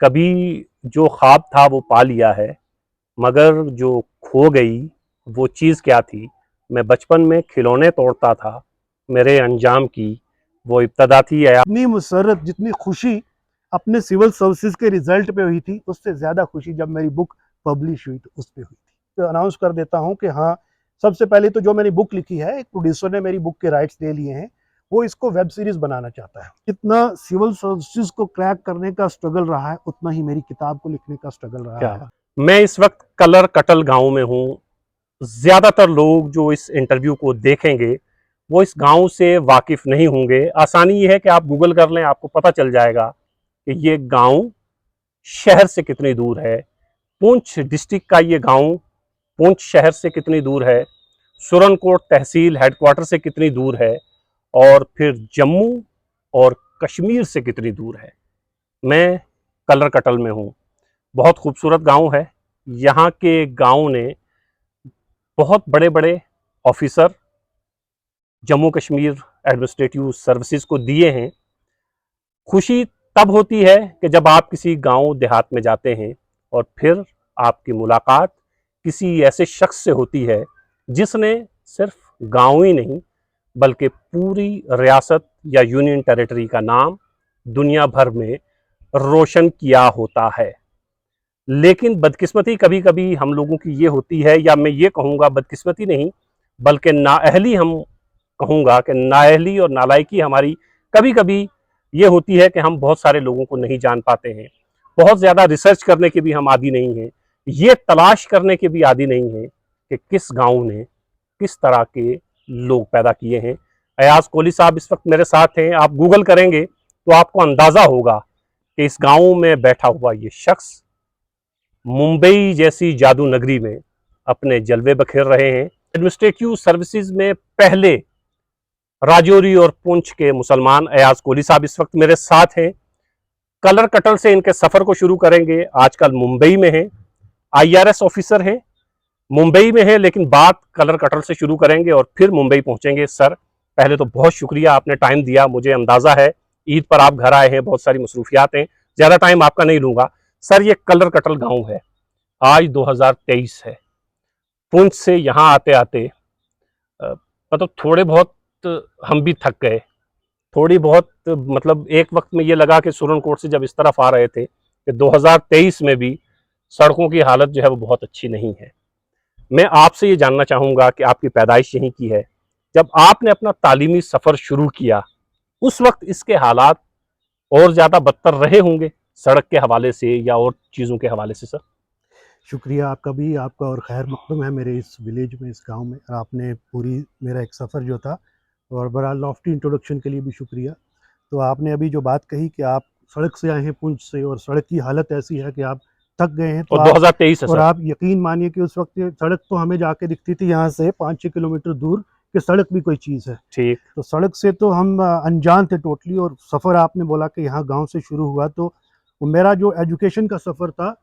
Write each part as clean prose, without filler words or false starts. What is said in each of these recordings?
कभी जो ख्वाब था वो पा लिया है, मगर जो खो गई वो चीज़ क्या थी? मैं बचपन में खिलौने तोड़ता था, मेरे अंजाम की वो इब्तदा थी। जितनी मुसर्रत, जितनी खुशी अपने सिविल सर्विसेज के रिजल्ट पे हुई थी, उससे ज़्यादा खुशी जब मेरी बुक पब्लिश हुई तो उस पे हुई थी। तो अनाउंस कर देता हूँ कि हाँ, सबसे पहले तो जो मैंने बुक लिखी है, एक प्रोड्यूसर ने मेरी बुक के राइट्स ले लिए हैं, वो इसको वेब सीरीज बनाना चाहता है। जितना सिविल सर्विसेज को क्रैक करने का स्ट्रगल रहा है, उतना ही मेरी किताब को लिखने का स्ट्रगल रहा क्या है। बात। मैं इस वक्त कलर कटल गांव में हूँ। ज़्यादातर लोग जो इस इंटरव्यू को देखेंगे वो इस गांव से वाकिफ नहीं होंगे। आसानी ये है कि आप गूगल कर लें, आपको पता चल जाएगा कि ये गांव शहर से कितनी दूर है। पुंछ डिस्ट्रिक्ट का ये गांव पुंछ शहर से कितनी दूर है, सुरनकोट तहसील हेडक्वार्टर से कितनी दूर है, और फिर जम्मू और कश्मीर से कितनी दूर है। मैं कलर कटल में हूँ। बहुत खूबसूरत गांव है। यहाँ के गांव ने बहुत बड़े बड़े officer Jammu Kashmir administrative services को दिए हैं। खुशी तब होती है कि जब आप किसी गांव देहात में जाते हैं और फिर आपकी मुलाकात किसी ऐसे शख्स से होती है जिसने सिर्फ गांव ही नहीं बल्कि पूरी रियासत या यूनियन टेरिटरी का नाम दुनिया भर में रोशन किया होता है। लेकिन बदकिस्मती कभी कभी हम लोगों की ये होती है, या मैं ये कहूँगा बदकिस्मती नहीं बल्कि नाअहली, हम कहूँगा कि नाअहली और नालायकी हमारी कभी कभी ये होती है कि हम बहुत सारे लोगों को नहीं जान पाते हैं। बहुत ज़्यादा रिसर्च करने के भी हम आदी नहीं हैं, ये तलाश करने के भी आदी नहीं हैं कि किस गांव ने किस तरह के लोग पैदा किए हैं। अयाज कोहली साहब इस वक्त मेरे साथ हैं। आप गूगल करेंगे तो आपको अंदाज़ा होगा कि इस गांव में बैठा हुआ ये शख्स मुंबई जैसी जादू नगरी में अपने जलवे बखेर रहे हैं। एडमिनिस्ट्रेटिव सर्विसेज में पहले राजौरी और पुंछ के मुसलमान अयाज कोहली साहब इस वक्त मेरे साथ हैं। कलर कटल से इनके सफ़र को शुरू करेंगे। आजकल मुंबई में हैं, आईआरएस ऑफिसर हैं, मुंबई में हैं, लेकिन बात कलर कटल से शुरू करेंगे और फिर मुंबई पहुंचेंगे। सर, पहले तो बहुत शुक्रिया, आपने टाइम दिया। मुझे अंदाज़ा है ईद पर आप घर आए हैं, बहुत सारी मसरूफियात हैं, ज़्यादा टाइम आपका नहीं लूँगा। सर, ये कलर कटल गाँव है, आज 2023 है। पुंछ से यहाँ आते आते मतलब थोड़े बहुत हम भी थक गए, थोड़ी बहुत मतलब एक वक्त में ये लगा कि सुरनकोट से जब इस तरफ आ रहे थे कि 2023 में भी सड़कों की हालत जो है वो बहुत अच्छी नहीं है। मैं आपसे ये जानना चाहूँगा कि आपकी पैदाइश यहीं की है। जब आपने अपना तालीमी सफ़र शुरू किया उस वक्त इसके हालात और ज़्यादा बदतर रहे होंगे, सड़क के हवाले से या और चीज़ों के हवाले से। सर, शुक्रिया आपका भी, आपका और खैर मकदम है मेरे इस विलेज में, इस गांव में। और आपने पूरी मेरा एक सफ़र जो था, और बड़ा लॉफ्टी इंट्रोडक्शन के लिए भी शुक्रिया। तो आपने अभी जो बात कही कि आप सड़क से आए हैं पुंछ से, और सड़क की हालत ऐसी है कि आप थक गए हैं, तो और आप 2023 है और सर। आप यकीन मानिए कि उस वक्त ये सड़क तो हमें जाके दिखती थी यहाँ से 5-6 किलोमीटर दूर, कि सड़क भी कोई चीज़ है। ठीक। तो सड़क से तो हम अनजान थे टोटली। और सफ़र आपने बोला कि यहाँ गांव से शुरू हुआ, तो मेरा जो एजुकेशन का सफ़र था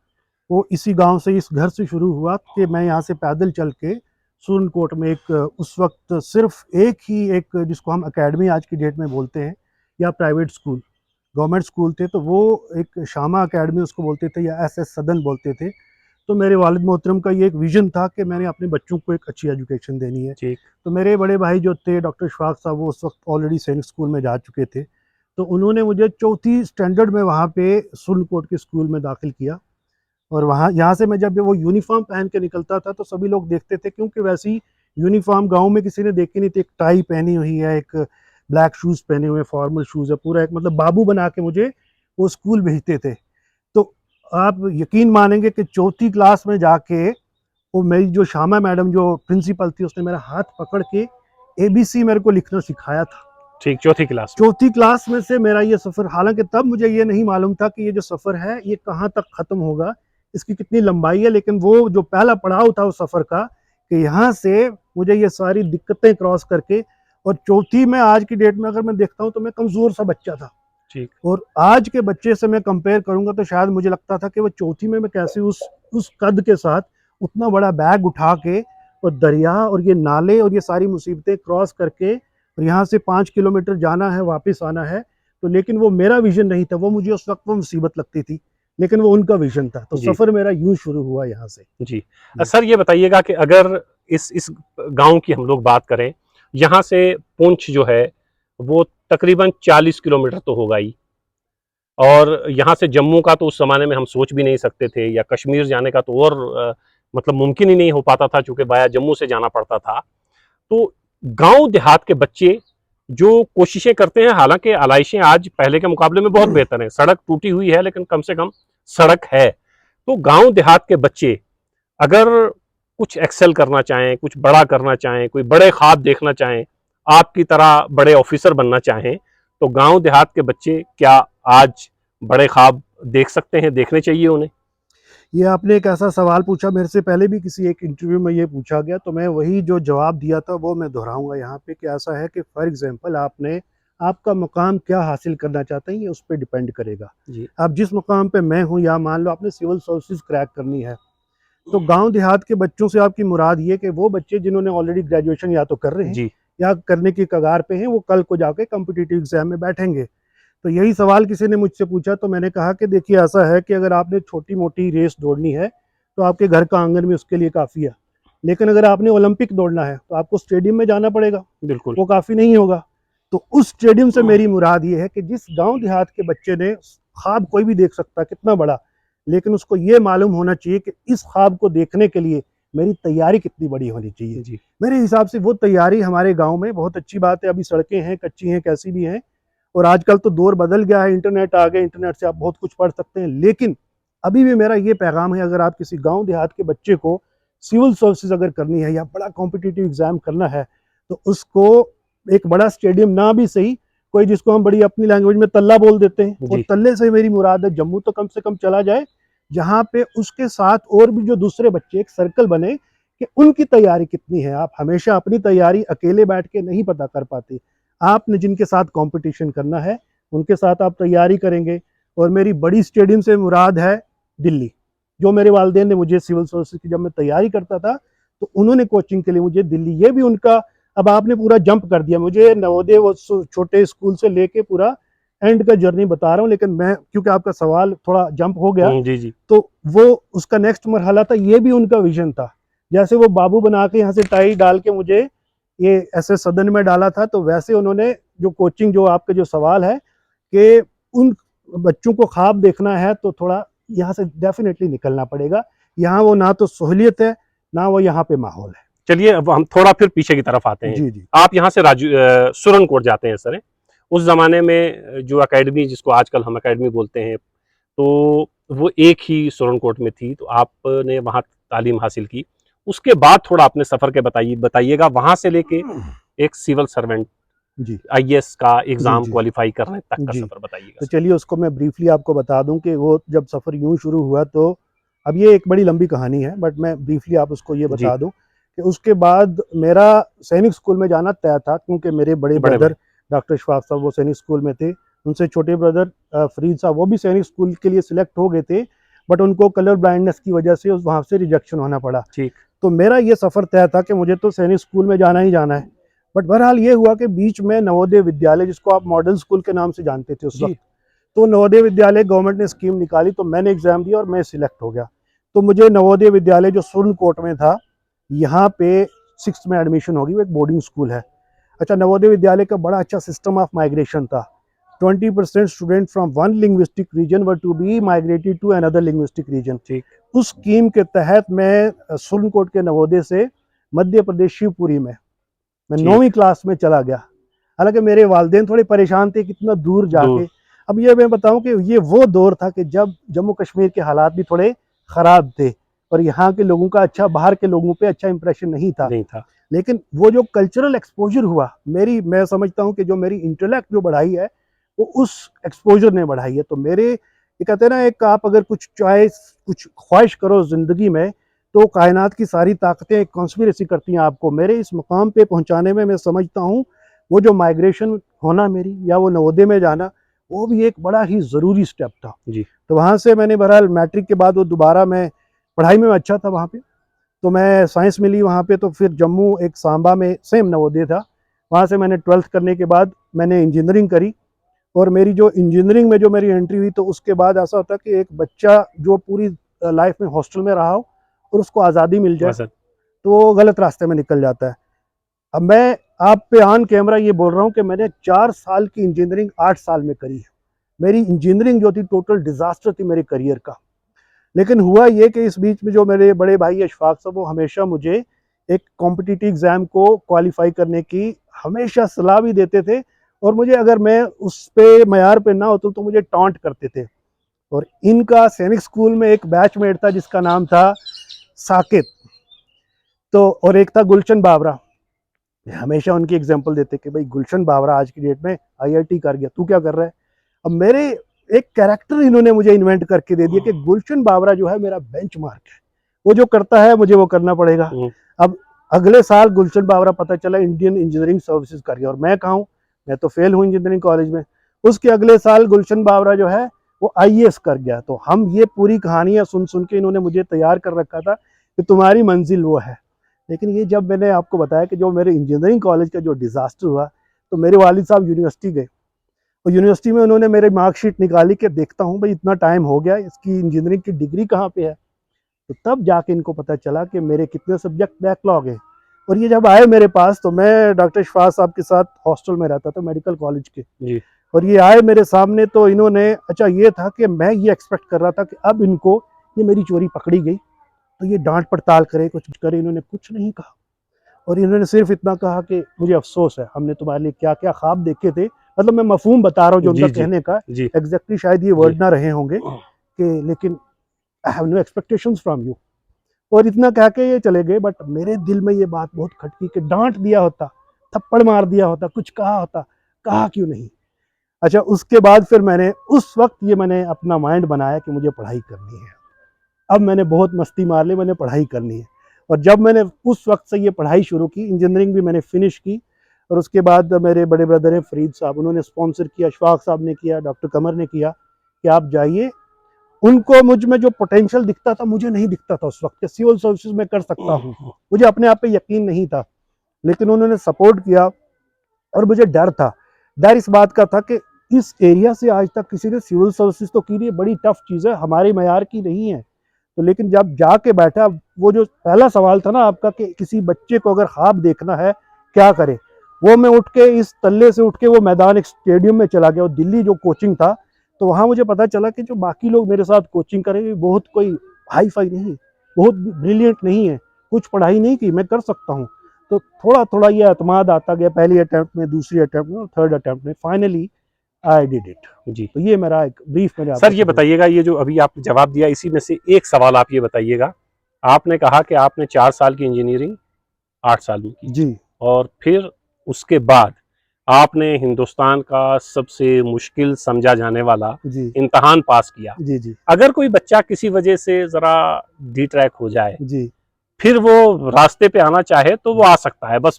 वो इसी गांव से, इस घर से शुरू हुआ कि मैं यहाँ से पैदल चल के सुरनकोट में एक उस वक्त सिर्फ एक ही एक जिसको हम एकेडमी आज की डेट में बोलते हैं, या प्राइवेट स्कूल, गवर्नमेंट स्कूल थे, तो वो एक शामा एकेडमी उसको बोलते थे, या एसएस सदन बोलते थे। तो मेरे वालिद मोहतरम का ये एक विज़न था कि मैंने अपने बच्चों को एक अच्छी एजुकेशन देनी है। ठीक। तो मेरे बड़े भाई जो थे डॉक्टर शफाक साहब, वो उस वक्त ऑलरेडी सैनिक स्कूल में जा चुके थे। तो उन्होंने मुझे चौथी स्टैंडर्ड में वहाँ पे सुरनकोट के स्कूल में दाखिल किया। और वहाँ यहाँ से मैं जब वो यूनिफॉर्म पहन के निकलता था तो सभी लोग देखते थे, क्योंकि वैसी यूनिफॉर्म गांव में किसी ने देखी नहीं थी। एक टाई पहनी हुई है, एक ब्लैक शूज़ पहने हुए, फॉर्मल शूज़ है, पूरा एक मतलब बाबू बना के मुझे वो स्कूल भेजते थे। तो आप यकीन मानेंगे कि चौथी क्लास में जाके वो मेरी जो शामा मैडम जो प्रिंसिपल थी, उसने मेरा हाथ पकड़ के एबीसी मेरे को लिखना सिखाया था। ठीक, चौथी क्लास में। चौथी क्लास में से मेरा ये सफ़र, हालांकि तब मुझे ये नहीं मालूम था कि ये जो सफ़र है ये कहाँ तक ख़त्म होगा, इसकी कितनी लंबाई है। लेकिन वो जो पहला पड़ाव था उस सफ़र का, कि यहाँ से मुझे ये सारी दिक्कतें क्रॉस करके, और चौथी में आज की डेट में अगर मैं देखता हूँ तो मैं कमज़ोर सा बच्चा था। ठीक। और आज के बच्चे से मैं कंपेयर करूँगा तो शायद मुझे लगता था कि वो चौथी में मैं कैसे उस कद के साथ उतना बड़ा बैग उठा के, और दरिया और ये नाले और ये सारी मुसीबतें क्रॉस करके, और यहाँ से 5 किलोमीटर जाना है, वापस आना है। तो लेकिन वो मेरा विज़न नहीं था, वो मुझे उस वक्त वो मुसीबत लगती थी। लेकिन वो उनका विजन था। तो जी। सफ़र मेरा यूँ शुरू हुआ यहाँ से। जी। सर ये बताइएगा कि अगर इस गाँव की हम लोग बात करें, यहाँ से पुंछ जो है, वो तकरीबन 40 किलोमीटर तो होगा ही, और यहाँ से जम्मू का तो उस ज़माने में हम सोच भी नहीं सकते थे, या कश्मीर जाने का तो और मतलब मुमकिन ही नहीं हो पाता था, चूँकि वाया जम्मू से जाना पड़ता था। तो गाँव देहात के बच्चे जो कोशिशें करते हैं, हालाँकि आलाइशें आज पहले के मुकाबले में बहुत बेहतर हैं, सड़क टूटी हुई है लेकिन कम से कम सड़क है। तो गाँव देहात के बच्चे अगर कुछ एक्सेल करना चाहें, कुछ बड़ा करना चाहें, कोई बड़े ख्वाब देखना चाहें, आपकी तरह बड़े ऑफिसर बनना चाहें, तो गांव देहात के बच्चे क्या आज बड़े ख्वाब देख सकते हैं, देखने चाहिए उन्हें? ये आपने एक ऐसा सवाल पूछा, मेरे से पहले भी किसी एक इंटरव्यू में ये पूछा गया, तो मैं वही जो जवाब दिया था वो मैं दोहराऊँगा यहाँ पे कि ऐसा है कि फॉर एग्ज़ाम्पल आपका मुकाम क्या हासिल करना चाहते हैं, ये उस पे डिपेंड करेगा। जी। अब जिस मुकाम पे मैं हूँ, या मान लो आपने सिविल सर्विसेज़ क्रैक करनी है, तो गाँव देहात के बच्चों से आपकी मुराद ये कि वो बच्चे जिन्होंने ऑलरेडी ग्रेजुएशन या तो कर रहे हैं जी। या करने की कगार पे हैं, वो कल को जाके कॉम्पिटिटिव एग्ज़ाम में बैठेंगे। तो यही सवाल किसी ने मुझसे पूछा, तो मैंने कहा कि देखिए ऐसा है कि अगर आपने छोटी-मोटी रेस दौड़नी है, तो आपके घर का आंगन में उसके लिए काफ़ी है। लेकिन अगर आपने ओलंपिक दौड़ना है, तो आपको स्टेडियम में जाना पड़ेगा, बिल्कुल। वो काफ़ी नहीं होगा। तो उस स्टेडियम से मेरी मुराद ये है कि जिस गाँव देहात के बच्चे ने ख्वाब कोई भी देख सकता है कितना बड़ा, लेकिन उसको ये मालूम होना चाहिए कि इस ख्वाब को देखने के लिए मेरी तैयारी कितनी बड़ी होनी चाहिए। जी। मेरे हिसाब से वो तैयारी हमारे गाँव में बहुत अच्छी बात है, अभी सड़कें हैं, कच्ची हैं, कैसी भी हैं, और आजकल तो दौर बदल गया है, इंटरनेट आ गया, इंटरनेट से आप बहुत कुछ पढ़ सकते हैं। लेकिन अभी भी मेरा ये पैगाम है, अगर आप किसी गाँव देहात के बच्चे को सिविल सर्विसेज़ अगर करनी है या बड़ा कॉम्पिटिटिव एग्ज़ाम करना है, तो उसको एक बड़ा स्टेडियम ना भी सही, कोई जिसको हम बड़ी अपनी लैंग्वेज में तल्ला बोल देते हैं, और जी। तल्ले से मेरी मुराद है जम्मू तो कम से कम चला जाए, जहाँ पे उसके साथ और भी जो दूसरे बच्चे एक सर्कल बने कि उनकी तैयारी कितनी है। आप हमेशा अपनी तैयारी अकेले बैठ के नहीं पता कर पाते। आपने जिनके साथ कॉम्पिटिशन करना है, उनके साथ आप तैयारी करेंगे। और मेरी बड़ी स्टेडियम से मुराद है दिल्ली। जो मेरे वालिदैन ने मुझे सिविल सर्विसेज़ की जब मैं तैयारी करता था, तो उन्होंने कोचिंग के लिए मुझे दिल्ली, ये भी उनका, अब आपने पूरा जंप कर दिया। मुझे नवोदय वो छोटे स्कूल से लेके पूरा एंड का जर्नी बता रहा हूँ, लेकिन मैं, क्योंकि आपका सवाल थोड़ा जंप हो गया, जी। जी। तो वो उसका नेक्स्ट मरहला था, ये भी उनका विज़न था। जैसे वो बाबू बना के यहाँ से टाई डाल के मुझे ये ऐसे सदन में डाला था, तो वैसे उन्होंने जो कोचिंग, जो आपका जो सवाल है कि उन बच्चों को ख्वाब देखना है, तो थोड़ा यहाँ से डेफ़िनेटली निकलना पड़ेगा। यहाँ वो ना तो सहूलियत है, ना वो यहाँ पे माहौल है। चलिए अब हम थोड़ा फिर पीछे की तरफ आते हैं। जी, जी। आप यहाँ से सुरनकोट जाते हैं सर। उस ज़माने में जो अकेडमी, जिसको आजकल हम अकेडमी बोलते हैं, तो वो एक ही सुरनकोट में थी, तो आपने वहाँ तालीम हासिल की। उसके बाद थोड़ा अपने सफ़र के बताइएगा, वहाँ से लेके एक सिविल सर्वेंट, जी। आईएएस का जी, एग्ज़ाम जी। क्वालिफ़ाई करने तक का जी। सफ़र बताइएगा तो सर। चलिए उसको मैं ब्रीफ़ली आपको बता दूँ कि वो जब सफ़र यूँ शुरू हुआ, तो अब ये एक बड़ी लंबी कहानी है, बट मैं ब्रीफ़ली आप उसको ये जी। बता दूँ कि उसके बाद मेरा सैनिक स्कूल में जाना तय था, क्योंकि मेरे बड़े बड़े भाई। ब्रदर डॉक्टर शफ़ाक़ साहब वो सैनिक स्कूल में थे। उनसे छोटे ब्रदर फ़रीद साहब, वो भी सैनिक स्कूल के लिए सिलेक्ट हो गए थे, बट उनको कलर ब्लाइंडनेस की वजह से वहाँ से रिजेक्शन होना पड़ा। ठीक। तो मेरा ये सफ़र तय था कि मुझे तो सैनिक स्कूल में जाना ही जाना है। बट बहरहाल ये हुआ कि बीच में नवोदय विद्यालय, जिसको आप मॉडल स्कूल के नाम से जानते थे उस जी। वक़्त, तो नवोदय विद्यालय गवर्नमेंट ने स्कीम निकाली, तो मैंने एग्ज़ाम दिया और मैं सिलेक्ट हो गया। तो मुझे नवोदय विद्यालय जो सुरनकोट में था, यहाँ पे 6th में एडमिशन होगी, वो एक बोर्डिंग स्कूल है। अच्छा, नवोदय विद्यालय का बड़ा अच्छा सिस्टम ऑफ माइग्रेशन था। 20% student from one linguistic region were to be migrated to another linguistic region. ठीक। उस स्कीम के तहत मैं सुरनकोट के नवोदय से मध्य प्रदेश शिवपुरी में मैं ठीक। 9वीं क्लास में चला गया। हालाँकि मेरे वालिदैन थोड़े परेशान थे कि इतना दूर दूर। जाके। अब ये मैं बताऊँ कि ये वो दौर था कि जब जम्मू कश्मीर के हालात भी थोड़े ख़राब थे, और यहाँ के लोगों का अच्छा, बाहर के लोगों पे अच्छा इंप्रेशन नहीं था। नहीं था। लेकिन वो जो कल्चरल एक्सपोज़र हुआ, मैं समझता हूँ कि जो मेरी इंटेलेक्ट जो बढ़ाई है, वो उस एक्सपोज़र ने बढ़ाई है। तो मेरे, ये कहते हैं ना, एक आप अगर कुछ चॉइस, कुछ ख्वाहिश करो ज़िंदगी में, तो कायनात की सारी ताकतें एक कॉन्स्पिरेसी करती हैं आपको। मेरे इस मुकाम पे पहुँचाने में मैं समझता हूँ, वो जो माइग्रेशन होना मेरी, या वो नवोदय में जाना, वो भी एक बड़ा ही ज़रूरी स्टेप था। जी। तो वहाँ से मैंने बहरहाल मैट्रिक के बाद वो दोबारा, मैं पढ़ाई में अच्छा था वहाँ पे, तो मैं साइंस में ली वहाँ पे। तो फिर जम्मू एक सांबा में सेम नवोदय था, वहाँ से मैंने 12th करने के बाद मैंने इंजीनियरिंग करी, और मेरी जो इंजीनियरिंग में जो मेरी एंट्री हुई, तो उसके बाद ऐसा होता है कि एक बच्चा जो पूरी लाइफ में हॉस्टल में रहा हो और उसको आज़ादी मिल जाए, वसत तो वो गलत रास्ते में निकल जाता है। अब मैं आप पे ऑन कैमरा ये बोल रहा हूँ कि मैंने 4 साल की इंजीनियरिंग 8 साल में करी है। मेरी इंजीनियरिंग जो थी टोटल डिज़ास्टर थी मेरे करियर का। लेकिन हुआ ये कि इस बीच में जो मेरे बड़े भाई अशफाक साहब, वो हमेशा मुझे एक कॉम्पिटिटिव एग्ज़ाम को क्वालिफाई करने की हमेशा सलाह भी देते थे, और मुझे अगर मैं उस पे मयार पे ना उतरूँ तो मुझे टॉन्ट करते थे। और इनका सैनिक स्कूल में एक बैचमेट था जिसका नाम था साकिब, तो और एक था गुलशन बाबरा। हमेशा उनकी एग्जांपल देते कि भाई गुलशन बाबरा आज की डेट में आईआईटी कर गया, तू क्या कर रहा है। अब मेरे एक कैरेक्टर इन्होंने मुझे इन्वेंट करके दे दिया कि गुलशन बाबरा जो है मेरा बेंचमार्क है, वो जो करता है मुझे वो करना पड़ेगा। अब अगले साल गुलशन बाबरा पता चला इंडियन इंजीनियरिंग सर्विसेज कर गया, और मैं कहाँ हूँ, मैं तो फेल हूँ इंजीनियरिंग कॉलेज में। उसके अगले साल गुलशन बाबरा जो है वो आईएएस कर गया। तो हम ये पूरी कहानियां सुन सुन के इन्होंने मुझे तैयार कर रखा था कि तुम्हारी मंजिल वो है। लेकिन ये जब मैंने आपको बताया कि जो मेरे इंजीनियरिंग कॉलेज का जो डिज़ास्टर हुआ, तो मेरे वालिद साहब यूनिवर्सिटी गए, और यूनिवर्सिटी में उन्होंने मेरे मार्कशीट निकाली कि देखता हूँ भाई इतना टाइम हो गया, इसकी इंजीनियरिंग की डिग्री कहाँ पे है। तो तब जाके इनको पता चला कि मेरे कितने सब्जेक्ट बैकलॉग हैं। और ये जब आए मेरे पास, तो मैं डॉक्टर शफाक साहब के साथ हॉस्टल में रहता था मेडिकल कॉलेज के, जी और ये आए मेरे सामने, तो इन्होंने, अच्छा ये था कि मैं ये एक्सपेक्ट कर रहा था कि अब इनको ये मेरी चोरी पकड़ी गई तो ये डांट पड़ताल करे, कुछ करे। इन्होंने कुछ नहीं कहा, और इन्होंने सिर्फ इतना कहा कि मुझे अफसोस है, हमने तुम्हारे लिए क्या क्या ख्वाब देखे थे। मतलब मैं मफहूम बता रहा हूँ जो उनका जी जी कहने का, जी एग्जैक्टली शायद ये जी वर्ड ना रहे होंगे कि, लेकिन I have no expectations from you, और इतना कह के ये चले गए। बट मेरे दिल में ये बात बहुत खटकी कि डांट दिया होता, थप्पड़ मार दिया होता, कुछ कहा होता, कहा क्यों नहीं। अच्छा, उसके बाद फिर मैंने उस वक्त ये मैंने अपना माइंड बनाया कि मुझे पढ़ाई करनी है। अब मैंने बहुत मस्ती मार ली, मैंने पढ़ाई करनी है। और जब मैंने उस वक्त से ये पढ़ाई शुरू की, इंजीनियरिंग भी मैंने फिनिश की, और उसके बाद मेरे बड़े ब्रदर हैं फरीद साहब, उन्होंने स्पॉन्सर किया, अशफाक साहब ने किया, डॉक्टर कमर ने किया कि आप जाइए। उनको मुझ में जो पोटेंशियल दिखता था, मुझे नहीं दिखता था उस वक्त, सिविल सर्विसेज में कर सकता हूँ, मुझे अपने आप पे यकीन नहीं था। लेकिन उन्होंने सपोर्ट किया, और मुझे डर था। डर इस बात का था कि इस एरिया से आज तक किसी ने सिविल सर्विसेज तो की नहीं, बड़ी टफ चीज़ है, हमारे मयार की नहीं है। तो लेकिन जब जाके बैठा, वो जो पहला सवाल था ना आपका कि किसी बच्चे को अगर ख्वाब देखना है क्या करे, वो मैं उठ के इस तल्ले से उठ के वो मैदान एक स्टेडियम में चला गया, और दिल्ली जो कोचिंग था, तो वहाँ मुझे पता चला कि जो बाकी लोग मेरे साथ कोचिंग करेंगे बहुत कोई हाई फाई नहीं, बहुत ब्रिलियंट नहीं है, कुछ पढ़ाई नहीं की, मैं कर सकता हूँ। तो थोड़ा थोड़ा ये अतमाद आता गया, पहली अटैम्प्ट में, दूसरी अटैम्प्ट में, और थर्ड अटैम्प्ट में, फाइनली आई डिड इट। जी तो ये मेरा एक ब्रीफ मैंने आपको सर, ये बताइएगा, ये जो अभी आपने जवाब दिया, इसी में से एक सवाल आप ये बताइएगा। आपने कहा कि आपने 4 साल की इंजीनियरिंग 8 साल में की, जी और फिर उसके बाद आपने हिंदुस्तान का सबसे मुश्किल समझा जाने वाला जी इम्तहान पास किया। जी जी अगर कोई बच्चा किसी वजह से ज़रा डिट्रैक हो जाए, जी फिर वो रास्ते पे आना चाहे तो वो आ सकता है, बस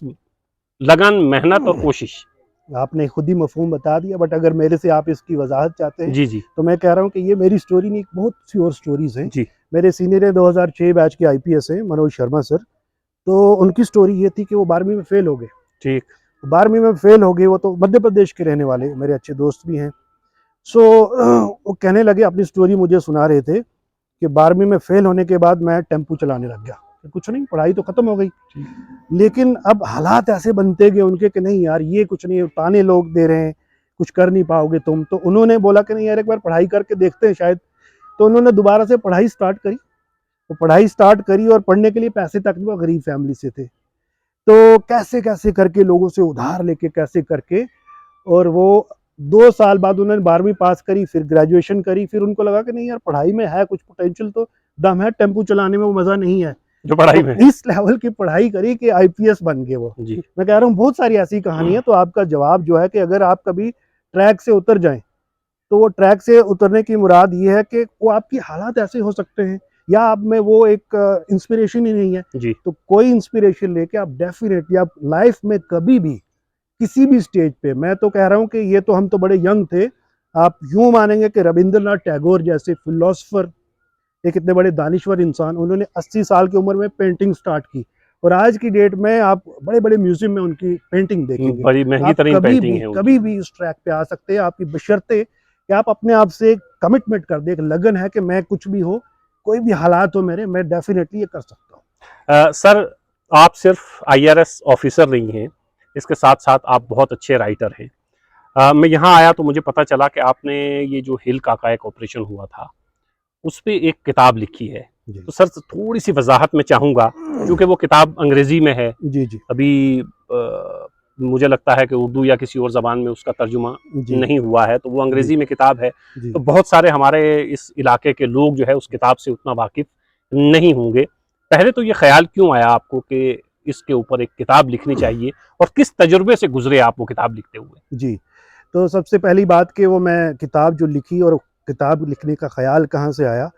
लगन, मेहनत और कोशिश। आपने खुद ही मफहूम बता दिया, बट अगर मेरे से आप इसकी वजाहत चाहते हैं, जी जी तो मैं कह रहा हूँ कि ये मेरी स्टोरी नहीं, बहुत सी और स्टोरीज हैं। जी मेरे सीनियर है 2006 बैच के आईपीएस हैं, मनोज शर्मा सर। तो उनकी स्टोरी ये थी कि वो 12वीं में फेल हो गए। ठीक 12वीं में फेल हो गए, वो तो मध्य प्रदेश के रहने वाले, मेरे अच्छे दोस्त भी हैं। सो वो कहने लगे, अपनी स्टोरी मुझे सुना रहे थे कि 12वीं में फेल होने के बाद मैं टेम्पू चलाने लग गया, कुछ नहीं, पढ़ाई तो खत्म हो गई। लेकिन अब हालात ऐसे बनते गए उनके कि नहीं यार, ये कुछ नहीं, ताने लोग दे रहे हैं, कुछ कर नहीं पाओगे तुम। तो उन्होंने बोला कि नहीं यार, एक बार पढ़ाई करके देखते हैं शायद। तो उन्होंने दोबारा से पढ़ाई स्टार्ट करी। तो पढ़ाई स्टार्ट करी, और पढ़ने के लिए पैसे तक वो गरीब फैमिली से थे, तो कैसे कैसे करके लोगों से उधार लेके, कैसे करके, और वो 2 साल बाद उन्होंने 12वीं पास करी, फिर ग्रेजुएशन करी। फिर उनको लगा कि नहीं यार, पढ़ाई में है कुछ पोटेंशियल, तो दम है, टेम्पू चलाने में वो मज़ा नहीं है। जो पढ़ाई तो में। इस लेवल की पढ़ाई करी कि आईपीएस बन गए वो। जी मैं कह रहा हूँ बहुत सारी ऐसी कहानी है। तो आपका जवाब जो है कि अगर आप कभी ट्रैक से उतर जाएं, तो वो ट्रैक से उतरने की मुराद ये है कि वो आपकी हालात ऐसे हो सकते हैं, या आप में वो एक इंस्पिरेशन ही नहीं है। जी तो कोई इंस्पिरेशन लेके आप डेफिनेटली आप लाइफ में कभी भी किसी भी स्टेज पे, मैं तो कह रहा हूँ कि ये तो हम तो बड़े यंग थे, आप यूं मानेंगे कि रविंद्रनाथ टैगोर जैसे फिलोसफर, एक इतने बड़े दानिश्वर इंसान, उन्होंने 80 साल की उम्र में पेंटिंग स्टार्ट की, और आज की डेट में आप बड़े बड़े म्यूजियम में उनकी पेंटिंग देखेंगे। बड़ी महंगी आप तरीन पेंटिंग है उनकी। कभी भी इस ट्रैक पे आ सकते हैं, आपकी बशर्ते कि आप अपने आप से कमिटमेंट कर दे, एक लगन है कि मैं कुछ भी हो, कोई भी हालात हो मेरे, मैं डेफिनेटली ये कर सकता हूँ। सर, आप सिर्फ आईआरएस ऑफिसर नहीं हैं, इसके साथ साथ आप बहुत अच्छे राइटर हैं। मैं यहाँ आया तो मुझे पता चला कि आपने ये जो हिल काका एक ऑपरेशन हुआ था उस पे एक किताब लिखी है। जी तो सर थोड़ी सी वजाहत मैं चाहूँगा, क्योंकि वो किताब अंग्रेज़ी में है। जी जी अभी मुझे लगता है कि उर्दू या किसी और ज़बान में उसका तर्जुमा जी नहीं हुआ है, तो वो जी अंग्रेज़ी में किताब है। जी तो बहुत सारे हमारे इस इलाके के लोग जो है उस किताब से उतना वाकिफ़ नहीं होंगे। पहले तो ये ख्याल क्यों आया आपको कि इसके ऊपर एक किताब लिखनी चाहिए, और किस तजुर्बे से गुजरे आप वो किताब लिखते हुए? जी। तो सबसे पहली बात कि वो मैं किताब जो लिखी और किताब लिखने का ख्याल कहाँ से आया,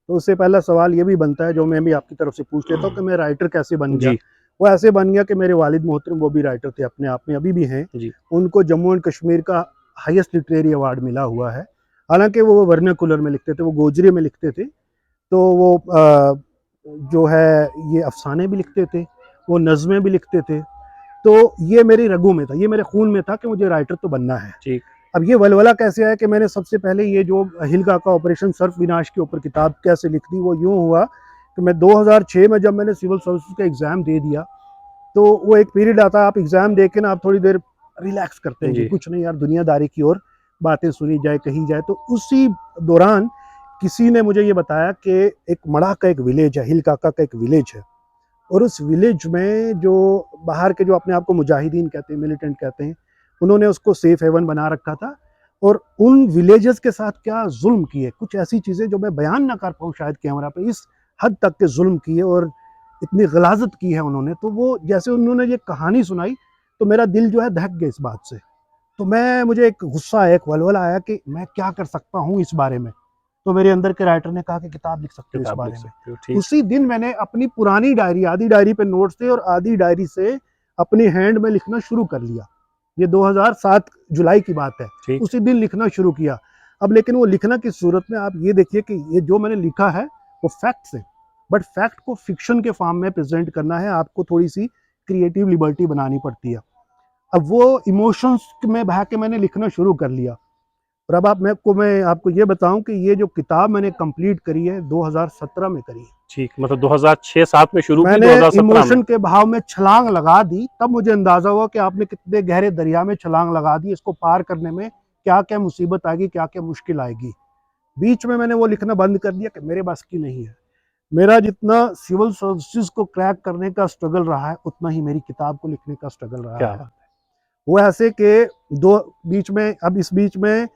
तो उससे पहला सवाल ये भी बनता है जो मैं भी आपकी तरफ से पूछ लेता हूँ कि मैं राइटर कैसे बन गया। जी, वो ऐसे बन गया कि मेरे वालिद मोहतरम वो भी राइटर थे अपने आप में, अभी भी हैं। जी, उनको जम्मू एंड कश्मीर का हाईएस्ट लिटरेरी अवार्ड मिला हुआ है। हालांकि वो वर्नाकुलर में लिखते थे, वो गोजरी में लिखते थे। तो वो जो है ये अफसाने भी लिखते थे, वो नज़में भी लिखते थे। तो ये मेरी रगों में था, ये मेरे खून में था कि मुझे राइटर तो बनना है। ठीक, अब ये वलवला कैसे आया कि मैंने सबसे पहले ये जो हिल काका ऑपरेशन सर्फ विनाश के ऊपर किताब कैसे लिख दी, वो यूँ हुआ कि मैं 2006 में जब मैंने सिविल सर्विसेज का एग्ज़ाम दे दिया, तो वो एक पीरियड आता, आप एग्ज़ाम दे के ना आप थोड़ी देर रिलैक्स करते हैं कि जी, कुछ नहीं यार, दुनियादारी की ओर बातें सुनी जाए, कही जाए। तो उसी दौरान किसी ने मुझे ये बताया कि एक मड़ा का एक विलेज है, हिल काका का एक विलेज है, और उस विलेज में जो बाहर के जो अपने आप को मुजाहिदीन कहते हैं, मिलिटेंट कहते हैं, उन्होंने उसको सेफ हेवन बना रखा था। और उन विलेजेस के साथ क्या जुल्म किए, कुछ ऐसी चीज़ें जो मैं बयान ना कर पाऊँ शायद कैमरा पे, इस हद तक के जुल्म किए और इतनी गलाजत की है उन्होंने। तो वो जैसे उन्होंने ये कहानी सुनाई तो मेरा दिल जो है दहक गया इस बात से। तो मुझे एक गुस्सा आया, एक वलवला आया कि मैं क्या कर सकता हूँ इस बारे में। तो मेरे अंदर के राइटर ने कहा कि किताब लिख सकते हो इस किताब लिख बारे में। सकते हो, ठीक, उसी दिन मैंने अपनी पुरानी डायरी, आधी डायरी पे नोट्स थे और आधी डायरी से अपनी हैंड में लिखना शुरू कर लिया। ये 2007 जुलाई की बात है। ठीक, उसी दिन लिखना शुरू किया। अब लेकिन वो लिखना किस सूरत में, आप ये देखिए कि ये जो मैंने लिखा है वो फैक्ट्स हैं, बट फैक्ट को फिक्शन के फॉर्म में प्रेजेंट करना है, आपको थोड़ी सी क्रिएटिव लिबर्टी बनानी पड़ती है। अब वो इमोशंस में बहा के मैंने लिखना शुरू कर लिया। और अब मैं आपको ये बताऊं कि ये जो किताब मैंने कंप्लीट करी है 2017 में करी है। ठीक। मतलब 2006-7 में शुरू की, मैंने 2017 में? इमोशन के बहाव में छलांग लगा दी, तब मुझे अंदाजा हुआ कि आपने कितने गहरे दरिया में छलांग लगा दी, इसको पार करने में क्या क्या मुसीबत आएगी, क्या क्या मुश्किल आएगी। बीच में मैंने वो लिखना बंद कर दिया कि मेरे बस की नहीं है। मेरा जितना सिविल सर्विसेज को क्रैक करने का स्ट्रगल रहा है, उतना ही मेरी किताब को लिखने का स्ट्रगल रहा क्या है। बात वो ऐसे कि दो बीच में, अब इस बीच में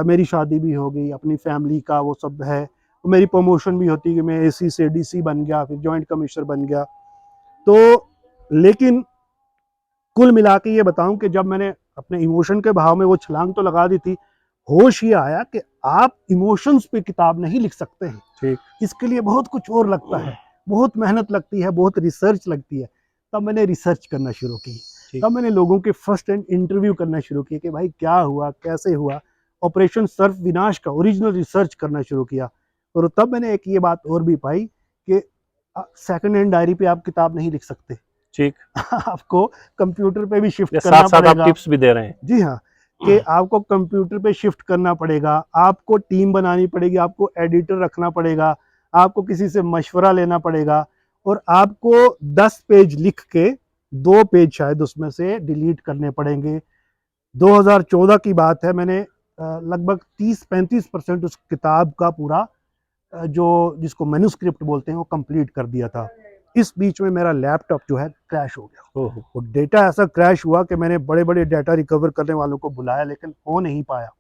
मेरी शादी भी हो गई, अपनी फैमिली का वो सब है, मेरी प्रमोशन भी होती कि मैं एसी से डीसी बन गया, फिर जॉइंट कमिश्नर बन गया। तो लेकिन कुल मिला के ये बताऊं कि जब मैंने अपने इमोशन के भाव में वो छलांग तो लगा दी थी, होश ये आया कि आप इमोशंस पे किताब नहीं लिख सकते हैं, ठीक, इसके लिए बहुत कुछ और लगता है, बहुत मेहनत लगती है, बहुत रिसर्च लगती है। तब मैंने रिसर्च करना शुरू की, ठीक, तब मैंने लोगों के फर्स्ट एंड इंटरव्यू करना शुरू किया कि भाई क्या हुआ, कैसे हुआ, ऑपरेशन सर्फ विनाश का ओरिजिनल रिसर्च करना शुरू किया। और तब मैंने एक ये बात और भी पाई कि सेकंड हैंड डायरी पे आप किताब नहीं लिख सकते। ठीक। आपको कंप्यूटर पे भी शिफ्ट या करना साथ-साथ आप पड़ेगा। टिप्स भी दे रहे हैं। जी हाँ, कि आपको कंप्यूटर पे शिफ्ट करना पड़ेगा, आपको टीम बनानी पड़ेगी, आपको एडिटर रखना पड़ेगा, आपको किसी से मशवरा लेना पड़ेगा, और आपको 10 पेज लिख के 2 पेज शायद उसमें से डिलीट करने पड़ेंगे। 2014 की बात है, मैंने लगभग 30-35% उस किताब का पूरा जो जिसको मैन्युस्क्रिप्ट बोलते हैं वो कंप्लीट कर दिया था। इस बीच में मेरा लैपटॉप जो है क्रैश हो गया। ओहो! वो डेटा ऐसा क्रैश हुआ कि मैंने बड़े बड़े डेटा रिकवर करने वालों को बुलाया, लेकिन हो नहीं पाया।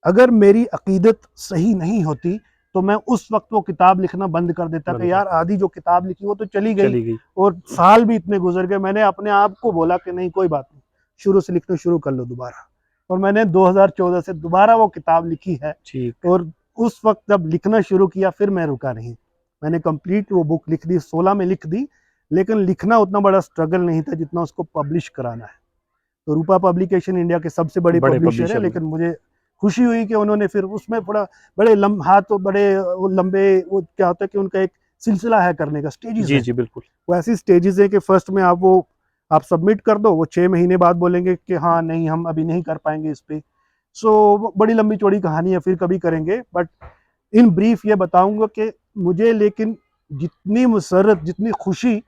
अगर मेरी अकीदत सही नहीं होती तो मैं उस वक्त वो किताब लिखना बंद कर देता कि यार आधी जो किताब लिखी वो तो चली गई, चली गई। और साल भी इतने गुजर गए। मैंने अपने आप को बोला कि नहीं, कोई बात नहीं, शुरू से लिखना शुरू कर लो दोबारा। और मैंने 2014 से दोबारा वो किताब लिखी है। ठीक, और उस वक्त जब लिखना शुरू किया फिर मैं रुका नहीं, मैंने कंप्लीट वो बुक लिख दी, 16 में लिख दी। लेकिन लिखना उतना बड़ा स्ट्रगल नहीं था जितना उसको पब्लिश कराना है। तो रूपा पब्लिकेशन इंडिया के सबसे बड़ी बड़े पब्लिशर है, पब्लिशर में। लेकिन मुझे खुशी हुई कि उन्होंने फिर उसमें थोड़ा बड़े हाथ, तो बड़े वो लंबे, वो क्या होता है कि उनका एक सिलसिला है करने का, स्टेजेस जी है। जी बिल्कुल। वो ऐसी स्टेजेस है कि फर्स्ट में आप सबमिट कर दो, वो 6 महीने बाद बोलेंगे कि हाँ नहीं हम अभी नहीं कर पाएंगे इस पे। सो बड़ी लंबी चौड़ी कहानी है, फिर कभी करेंगे। बट इन ब्रीफ ये बताऊंगा कि मुझे लेकिन जितनी मुसर्रत, जितनी खुशी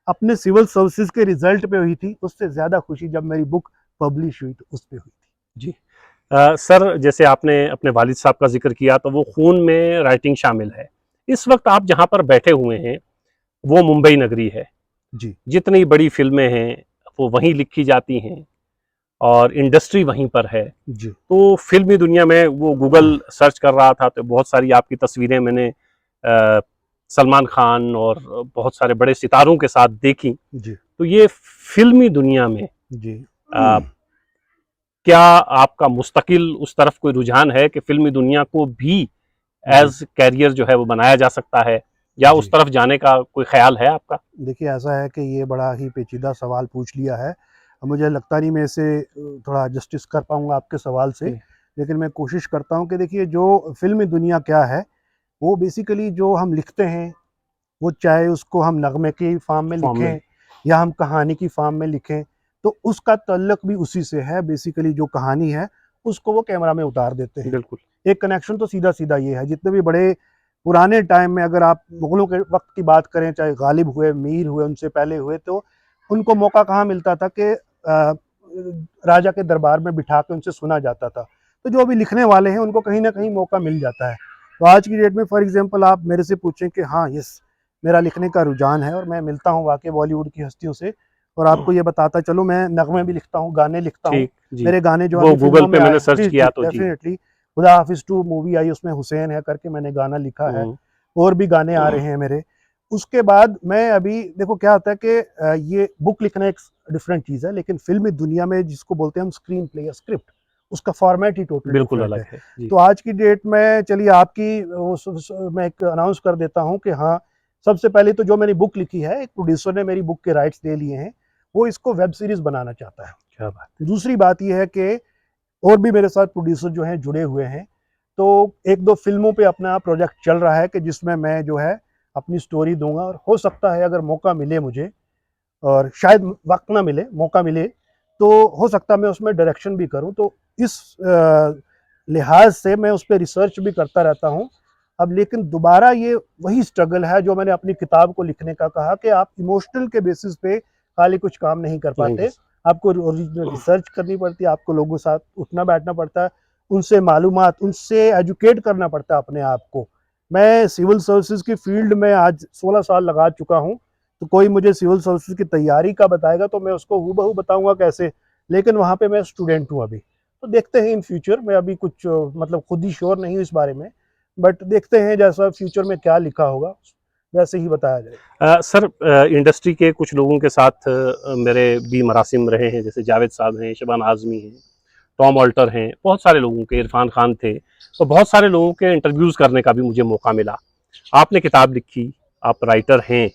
अपने सिविल सर्विसेज के रिजल्ट पे हुई थी, उससे ज़्यादा खुशी जब मेरी बुक पब्लिश हुई तो उस पे हुई थी। जी सर, जैसे आपने अपने वालिद साहब का जिक्र किया तो वो खून में राइटिंग शामिल है। इस वक्त आप जहाँ पर बैठे हुए हैं वो मुंबई नगरी है। जी जितनी बड़ी फिल्में हैं वो वहीं लिखी जाती हैं और इंडस्ट्री वहीं पर है। जी तो फिल्मी दुनिया में वो गूगल सर्च कर रहा था तो बहुत सारी आपकी तस्वीरें मैंने सलमान खान और बहुत सारे बड़े सितारों के साथ देखी। जी तो ये फिल्मी दुनिया में जी अ, क्या आपका मुस्तकिल उस तरफ कोई रुझान है कि फिल्मी दुनिया को भी एज कैरियर जो है वो बनाया जा सकता है, या उस जी तरफ जाने का कोई ख्याल है आपका? देखिए, ऐसा है कि ये बड़ा ही पेचीदा सवाल पूछ लिया है। मुझे लगता नहीं मैं इसे थोड़ा जस्टिस कर पाऊँगा आपके सवाल से, जी, लेकिन मैं कोशिश करता हूँ कि देखिए जो फ़िल्मी दुनिया क्या है, वो बेसिकली जो हम लिखते हैं, वो चाहे उसको हम नग़्मे की फ़ॉर्म में फॉर्म में। लिखें या हम कहानी की फ़ॉर्म में लिखें, तो उसका तअल्लुक़ भी उसी से है। बेसिकली जो कहानी है, उसको वो कैमरा में उतार देते हैं। बिल्कुल। एक कनेक्शन तो सीधा-सीधा ये है, जितने भी बड़े पुराने टाइम में अगर आप मुग़लों के वक़्त की बात करें, चाहे गालिब हुए, मीर हुए, उनसे पहले हुए, तो उनको मौका कहाँ मिलता था कि राजा के दरबार में बिठा के उनसे सुना जाता था। तो जो अभी लिखने वाले हैं, उनको कहीं न कहीं मौका मिल जाता है। तो आज की डेट में फ़ॉर एग्ज़ाम्पल आप मेरे से पूछें कि हाँ, यस, मेरा लिखने का रुझान है और मैं मिलता हूँ वाक़ई बॉलीवुड की हस्तियों से, और आपको ये बताता चलूँ, मैं नग़्मे भी लिखता हूँ, गाने लिखता हूँ। ठीक, जी। मेरे गाने जो वो अभी गूगल फ़िल्मों पे में आए मैंने हैं, सर्च जी, जी, किया तो जी। डेफ़िनेटली। खुदा हाफ़िज़ 2 मूवी आई, उसमें हुसैन है करके मैंने गाना लिखा है, हुँ, और भी गाने आ रहे हैं मेरे। उसके बाद मैं अभी देखो क्या होता है कि ये बुक लिखना एक डिफरेंट चीज़ है, लेकिन फ़िल्मी दुनिया में जिसको बोलते हैं हम स्क्रीन प्ले या स्क्रिप्ट, उसका फ़ॉर्मेट ही टोटल बिल्कुल डिफरेंट अलग है। है। जी, तो आज की डेट में चलिए आपकी वो मैं एक अनाउंस कर देता हूँ कि हाँ, सबसे पहले तो जो मैंने बुक लिखी है, एक प्रोड्यूसर ने मेरी बुक के राइट्स ले लिए हैं, वो इसको वेब सीरीज़ बनाना चाहता है। क्या बात है। दूसरी बात ये है कि और भी मेरे साथ प्रोड्यूसर जो हैं जुड़े हुए हैं, तो 1-2 फ़िल्मों पे अपना प्रोजेक्ट चल रहा है कि जिसमें मैं जो है अपनी स्टोरी दूँगा, और हो सकता है अगर मौका मिले मुझे, और शायद वक़्त ना मिले, मौका मिले, तो हो सकता है मैं उसमें डायरेक्शन भी करूँ। तो इस लिहाज़ से मैं उस पे रिसर्च भी करता रहता हूँ। अब लेकिन दोबारा ये वही स्ट्रगल है जो मैंने अपनी किताब को लिखने का कहा कि आप इमोशनल के बेसिस पे खाली कुछ काम नहीं कर नहीं पाते। बस। आपको ओरिजिनल रिसर्च करनी पड़ती है, आपको लोगों के साथ उठना-बैठना पड़ता है, उनसे मालूमात, उनसे एजुकेट करना पड़ता है अपने आप को। मैं सिविल सर्विसेज़ की फ़ील्ड में आज 16 साल लगा चुका हूँ, तो कोई मुझे सिविल सर्विसेज़ की तैयारी का बताएगा तो मैं उसको हूबहू बताऊँगा कैसे, लेकिन वहाँ पे मैं स्टूडेंट हूँ अभी। तो देखते हैं इन फ्यूचर, मैं अभी कुछ मतलब खुद ही श्योर नहीं हूँ इस बारे में, बट देखते हैं जैसा फ्यूचर में क्या लिखा होगा, वैसे ही बताया जाएगा। सर, इंडस्ट्री के कुछ लोगों के साथ मेरे भी मरासिम रहे हैं, जैसे जावेद साहब हैं, शबाना आज़मी हैं, टॉम ऑल्टर हैं, बहुत सारे लोगों के, इरफान खान थे। तो बहुत सारे लोगों के इंटरव्यूज़ करने का भी मुझे मौका मिला। आपने किताब लिखी, आप राइटर हैं,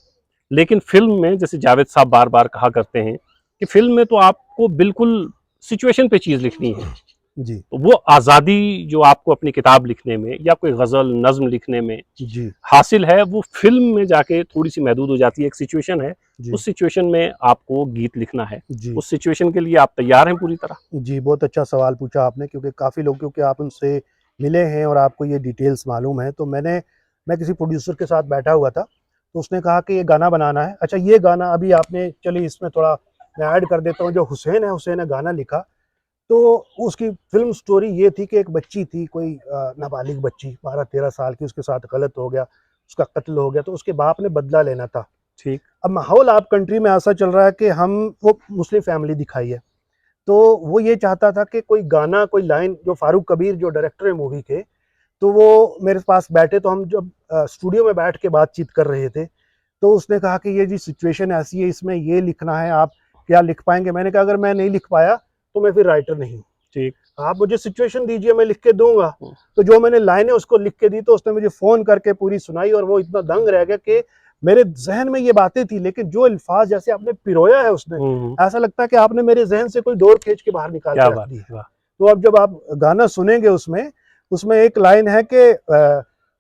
लेकिन फ़िल्म में जैसे जावेद साहब बार-बार कहा करते हैं कि फ़िल्म में तो आपको बिल्कुल सिचुएशन पे चीज़ लिखनी है। जी, तो वो आज़ादी जो आपको अपनी किताब लिखने में या कोई गज़ल, नज़्म लिखने में जी, हासिल है, वो फ़िल्म में जाके थोड़ी-सी महदूद हो जाती है। एक सिचुएशन है, जी, उस सिचुएशन में आपको गीत लिखना है। जी। उस सिचुएशन के लिए आप तैयार हैं पूरी तरह? जी, बहुत अच्छा सवाल पूछा आपने, क्योंकि काफ़ी लोग, क्योंकि आप उनसे मिले हैं और आपको ये डिटेल्स मालूम है। तो मैं किसी प्रोड्यूसर के साथ बैठा हुआ था, तो उसने कहा कि ये गाना बनाना है। अच्छा, ये गाना अभी आपने, चलिए इसमें थोड़ा मैं ऐड कर देता हूँ, जो हुसैन है गाना लिखा, तो उसकी फ़िल्म स्टोरी ये थी कि एक बच्ची थी, कोई नाबालिग बच्ची 12-13 साल की, उसके साथ गलत हो गया, उसका कत्ल हो गया, तो उसके बाप ने बदला लेना था। ठीक। अब माहौल आप कंट्री में ऐसा चल रहा है कि हम वो मुस्लिम फैमिली दिखाई है। तो वो ये चाहता था कि कोई गाना, कोई लाइन, जो फारूक कबीर जो डायरेक्टर है मूवी के, तो वो मेरे पास बैठे, तो हम जब स्टूडियो में बैठ के बातचीत कर रहे थे, तो उसने कहा कि ये जी सिचुएशन ऐसी है, इसमें ये लिखना है, आप क्या लिख पाएँगे? मैंने कहा अगर मैं नहीं लिख पाया, तो मैं फिर राइटर नहीं हूँ। ठीक। आप मुझे सिचुएशन दीजिए, मैं लिख के दूँगा। हुँ, तो जो मैंने लाइनें उसको लिख के दी, तो उसने मुझे फ़ोन करके पूरी सुनाई, और वो इतना दंग रह गया कि मेरे ज़हन में ये बातें थी, लेकिन जो अल्फ़ाज़ जैसे आपने पिरोया है उसने, हुँ, हुँ। ऐसा लगता है कि आपने मेरे ज़हन से कोई डोर खींच के बाहर निकाल क्या के रख बात दी है! है। वाह! तो अब जब आप गाना सुनेंगे उसमें, उसमें एक लाइन है कि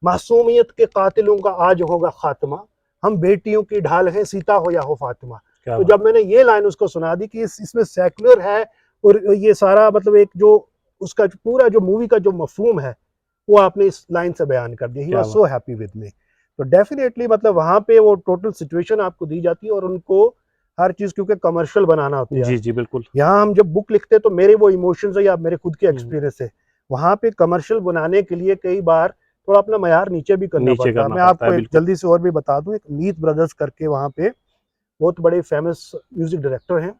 मासूमियत के कातिलों का आज होगा खात्मा, हम बेटियों की ढाल हैं सीता हो या हो फातिमा। तो जब मैंने ये लाइन उसको सुना दी कि इसमें सेक्युलर है और ये सारा मतलब एक जो उसका पूरा जो मूवी का जो मफहूम है वो आपने इस लाइन से बयान कर दिया। He was so happy with me. तो डेफिनेटली मतलब वहाँ पे वो टोटल सिचुएशन आपको दी जाती है और उनको हर चीज़ क्योंकि कमर्शियल बनाना होती है। जी जी बिल्कुल। यहाँ हम जब बुक लिखते हैं तो मेरे वो इमोशंस है या मेरे खुद के एक्सपीरियंस है, वहाँ पे कमर्शियल बनाने के लिए कई बार थोड़ा अपना मयार नीचे भी करना पड़ता है। मैं आपको एक जल्दी से और भी बता दूं, एक मीत ब्रदर्स करके वहाँ पे बहुत बड़े फेमस म्यूजिक डायरेक्टर हैं,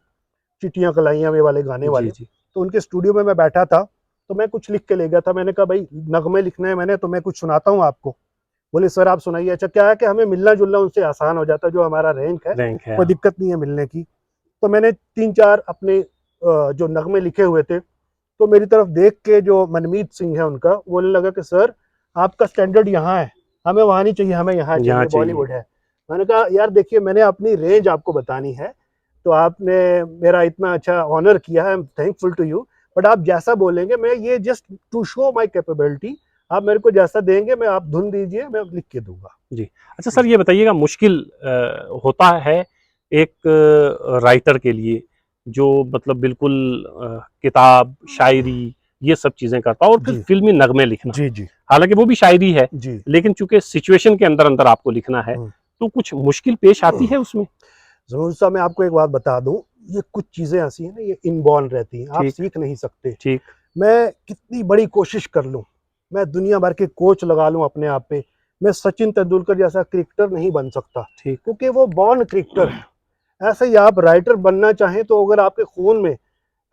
चिट्टियाँ कलाइयाँ वे वाले गाने वाले। तो उनके स्टूडियो में मैं बैठा था तो मैं कुछ लिख के ले गया था। मैंने कहा भाई नगमे लिखने हैं मैंने, तो मैं कुछ सुनाता हूँ आपको। बोले सर आप सुनाइए। अच्छा क्या है कि हमें मिलना जुलना उनसे आसान हो जाता है, जो हमारा रैंक है कोई दिक्कत नहीं है मिलने की। तो मैंने 3-4 अपने जो नगमे लिखे हुए थे, तो मेरी तरफ देख के जो मनमीत सिंह है उनका बोलने लगा कि सर आपका स्टैंडर्ड यहाँ है, हमें वहाँ नहीं चाहिए, हमें यहाँ चाहिए, बॉलीवुड है। मैंने कहा यार देखिए मैंने अपनी रेंज आपको बतानी है, तो आपने मेरा इतना अच्छा ऑनर किया है, I am thankful to you, but आप जैसा बोलेंगे मैं ये just to show my capability, आप मेरे को जैसा देंगे मैं, आप धुन दीजिए मैं लिख के दूंगा। जी अच्छा सर ये बताइएगा मुश्किल होता है एक राइटर के लिए जो मतलब बिल्कुल किताब शायरी ये सब चीजें करता है और फिर फिल्मी नगमे लिखना। जी जी हालांकि वो भी शायरी है जी, लेकिन चूंकि सिचुएशन के अंदर अंदर आपको लिखना है तो कुछ मुश्किल पेश आती है उसमें। जरूर साहब मैं आपको एक बात बता दूं, ये कुछ चीजें ऐसी हैं ना ये इनबॉर्न रहती हैं, आप सीख नहीं सकते। ठीक, मैं कितनी बड़ी कोशिश कर लूं, मैं दुनिया भर के कोच लगा लूं अपने आप पे, मैं सचिन तेंदुलकर जैसा क्रिकेटर नहीं बन सकता, क्योंकि वो बॉर्न क्रिकेटर है। ऐसे ही आप राइटर बनना चाहें तो अगर आपके खून में,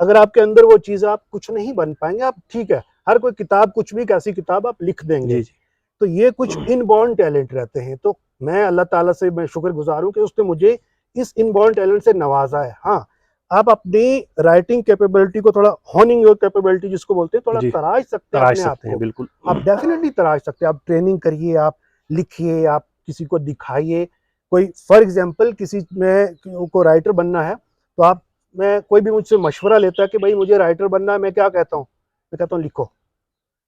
अगर आपके अंदर वो चीज़, आप कुछ नहीं बन पाएंगे। आप ठीक है हर कोई किताब, कुछ भी कैसी किताब आप लिख देंगे, तो ये कुछ इनबॉर्न टैलेंट रहते हैं। तो मैं अल्लाह ताला से मैं शुक्रगुजार हूँ कि उसने मुझे इस इनबॉर्न टैलेंट से नवाजा है। हाँ, आप अपनी राइटिंग कैपेबिलिटी को थोड़ा, होनिंग योर कैपेबिलिटी जिसको बोलते हैं, थोड़ा तराश सकते हैं अपने आप को। बिल्कुल आप डेफिनेटली तराश सकते हैं, आप ट्रेनिंग करिए, आप लिखिए, आप किसी को दिखाइए। कोई फॉर एग्जांपल किसी में को राइटर बनना है तो आप, मैं कोई भी मुझसे मशवरा लेता है कि भाई मुझे राइटर बनना है, मैं क्या कहता हूँ, मैं कहता हूँ लिखो।